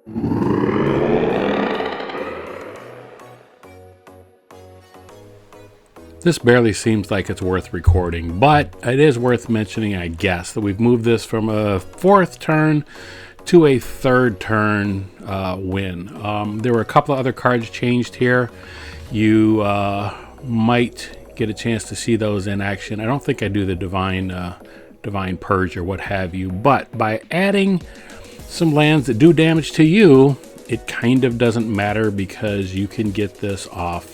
This barely seems like it's worth recording, but it is worth mentioning, I guess, that we've moved this from a 4th turn to a 3rd turn win. There were a couple of other cards changed here. You might get a chance to see those in action. I don't think I do the Divine Purge or what have you, but by adding some lands that do damage to you, it kind of doesn't matter because you can get this off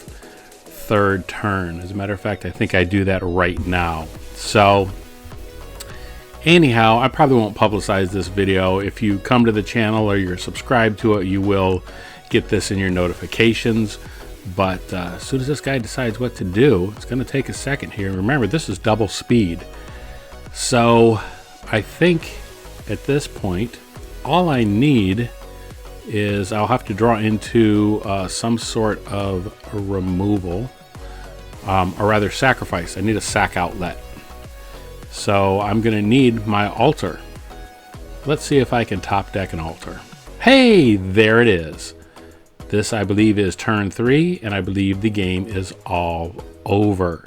3rd turn. As a matter of fact, I think I do that right now. So anyhow, I probably won't publicize this video. If you come to the channel or you're subscribed to it, you will get this in your notifications. But as soon as this guy decides what to do, it's going to take a second here. Remember, this is double speed. So I think at this point, all I need is I'll have to draw into some sort of a removal, or rather sacrifice. I need a sack outlet. So I'm going to need my altar. Let's see if I can top deck an altar. Hey, there it is. This, I believe, is turn 3, and I believe the game is all over.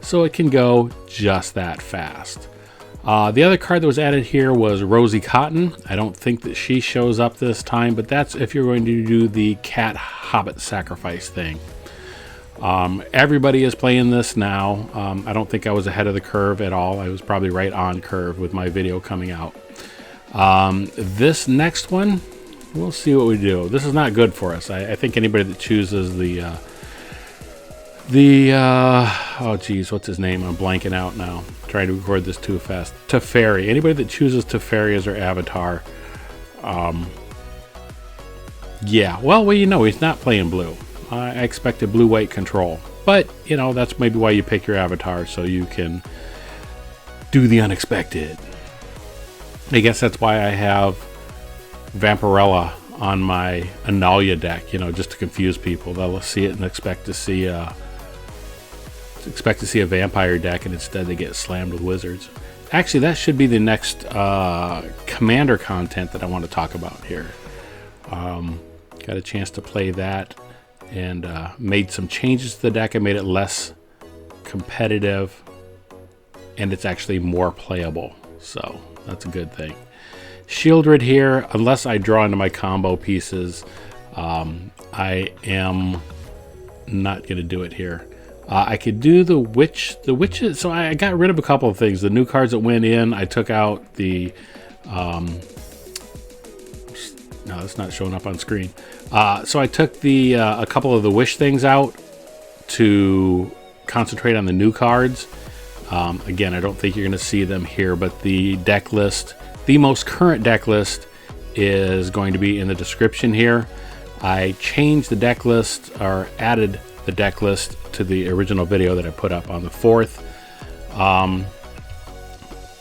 So it can go just that fast. The other card that was added here was Rosie Cotton. I don't think that she shows up this time, but that's if you're going to do the cat hobbit sacrifice thing. Everybody is playing this now. I don't think I was ahead of the curve at all. I was probably right on curve with my video coming out. This next one, we'll see what we do. This is not good for us. I think anybody that chooses oh geez, what's his name? I'm blanking out now. Trying to record this too fast. Teferi. Anybody that chooses Teferi as their avatar. Yeah, well, you know, he's not playing blue. I expected blue-white control. But, you know, that's maybe why you pick your avatar, so you can do the unexpected. I guess that's why I have Vampirella on my Analia deck, you know, just to confuse people. They'll see it and expect to see a vampire deck, and instead they get slammed with wizards. Actually, that should be the next commander content that I want to talk about here. Got a chance to play that and made some changes to the deck. I made it less competitive, and it's actually more playable, so that's a good thing. Shieldred here, unless I draw into my combo pieces, I am not going to do it here. I could do the witches. So I got rid of a couple of things. The new cards that went in, I took out the no, it's not showing up on screen. So I took the a couple of the wish things out to concentrate on the new cards. Again, I don't think you're going to see them here, but the deck list, the most current deck list, is going to be in the description here. I changed the deck list, or added the deck list to the original video that I put up on the 4th.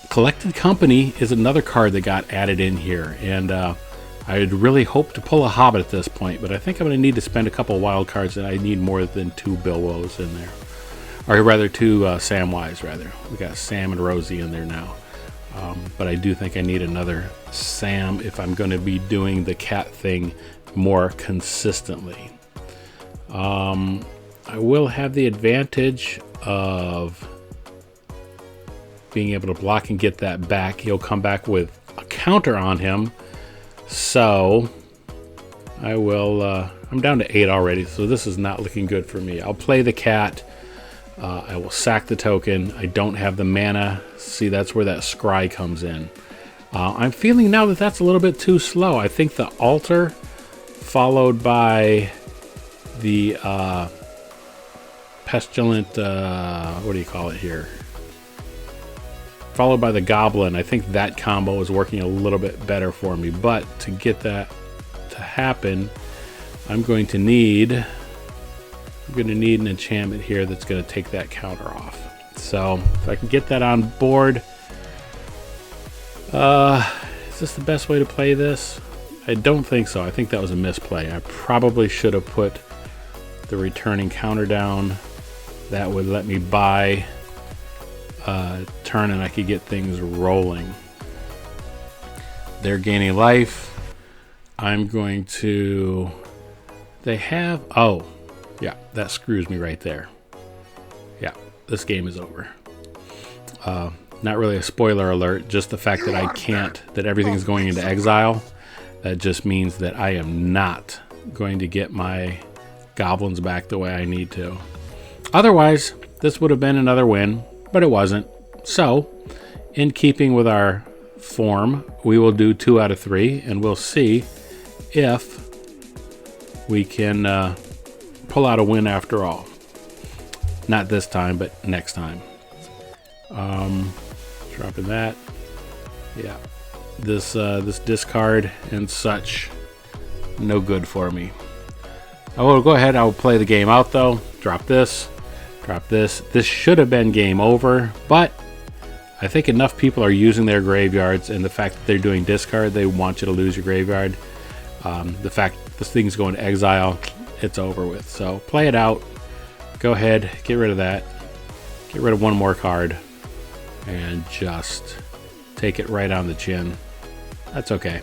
Collected Company is another card that got added in here, and I had really hoped to pull a Hobbit at this point, but I think I'm going to need to spend a couple wild cards, and I need more than 2 Bilbos in there. Or rather 2 Samwise, rather. We got Sam and Rosie in there now. But I do think I need another Sam if I'm going to be doing the cat thing more consistently. I will have the advantage of being able to block and get that back. He'll come back with a counter on him. So I will, I'm down to 8 already, so this is not looking good for me. I'll play the cat. I will sack the token. I don't have the mana. See, that's where that scry comes in. I'm feeling now that that's a little bit too slow. I think the altar followed by the pestilent, what do you call it here? Followed by the goblin. I think that combo is working a little bit better for me. But to get that to happen, I'm going to need an enchantment here that's going to take that counter off. So if I can get that on board, is this the best way to play this? I don't think so. I think that was a misplay. I probably should have put the returning counter down. That would let me buy a turn and I could get things rolling. They're gaining life. I'm going to... They have... Oh, yeah, that screws me right there. Yeah, this game is over. Not really a spoiler alert, just the fact that I can't, that everything's going into exile. That just means that I am not going to get my goblins back the way I need to. Otherwise, this would have been another win, but it wasn't. So, in keeping with our form, we will do 2 out of 3, and we'll see if we can pull out a win after all. Not this time, but next time. Dropping that. Yeah. This discard and such, no good for me. I will go ahead, I'll play the game out though. Drop this. Drop this. This should have been game over, but I think enough people are using their graveyards, and the fact that they're doing discard, they want you to lose your graveyard. The fact this thing's going to exile, it's over with. So play it out. Go ahead, get rid of that. Get rid of one more card. And just take it right on the chin. That's okay.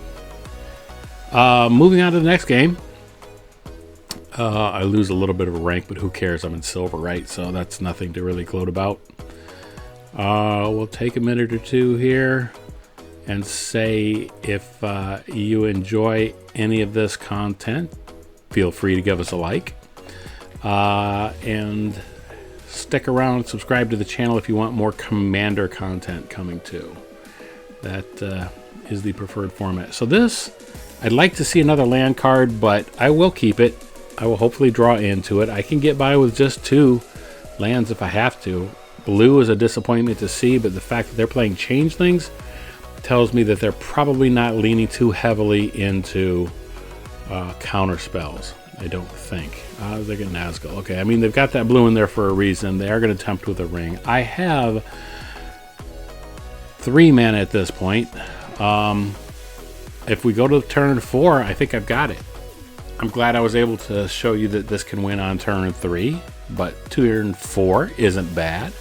Moving on to the next game. I lose a little bit of a rank, but who cares? I'm in silver, right? So that's nothing to really gloat about. We'll take a minute or two here and say if you enjoy any of this content, feel free to give us a like. And stick around and subscribe to the channel if you want more Commander content coming too. That is the preferred format. So this, I'd like to see another land card, but I will keep it. I will hopefully draw into it. I can get by with just 2 lands if I have to. Blue is a disappointment to see, but the fact that they're playing Changelings tells me that they're probably not leaning too heavily into counter spells. I don't think. They get Nazgul. Okay, I mean, they've got that blue in there for a reason. They are going to tempt with a ring. I have 3 mana at this point. If we go to turn 4, I think I've got it. I'm glad I was able to show you that this can win on turn 3, but turn 4 isn't bad.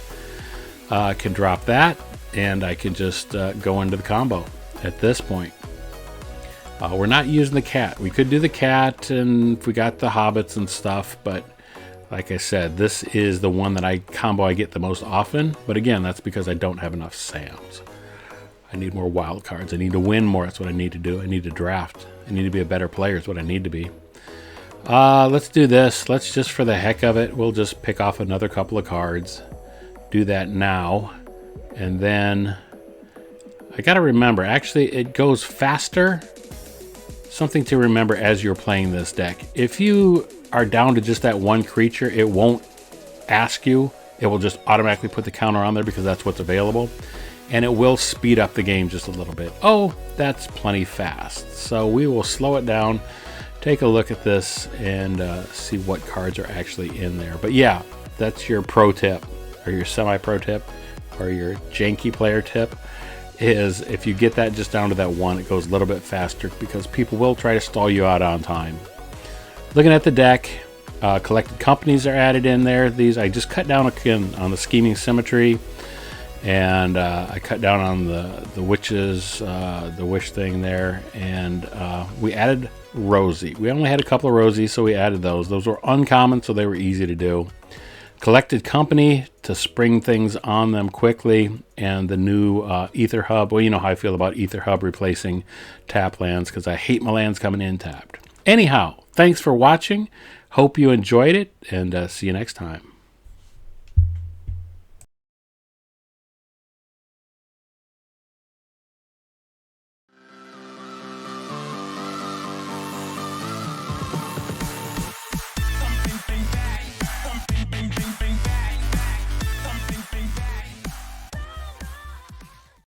I can drop that, and I can just go into the combo at this point. We're not using the cat. We could do the cat, and if we got the hobbits and stuff, but like I said, this is the one that I get the most often. But again, that's because I don't have enough Sams. I need more wild cards. I need to win more. That's what I need to do. I need to draft. I need to be a better player is what I need to be. Let's do this. Let's just, for the heck of it, we'll just pick off another couple of cards. Do that now. And then I got to remember, actually, it goes faster. Something to remember as you're playing this deck. If you are down to just that one creature, it won't ask you. It will just automatically put the counter on there because that's what's available. And it will speed up the game just a little bit. Oh, that's plenty fast. So we will slow it down, take a look at this, and see what cards are actually in there. But yeah, that's your pro tip, or your semi-pro tip, or your janky player tip. Is if you get that just down to that 1, it goes a little bit faster because people will try to stall you out on time. Looking at the deck, collected companies are added in there. These I just cut down again on the Scheming Symmetry, and I cut down on the witches, the wish thing there, and we added Rosie. We only had a couple of Rosies, so we added those. Those were uncommon, so they were easy to do. Collected company to spring things on them quickly, and the new Aether Hub. Well, you know how I feel about Aether Hub replacing tap lands because I hate my lands coming in tapped. Anyhow, thanks for watching. Hope you enjoyed it, and see you next time.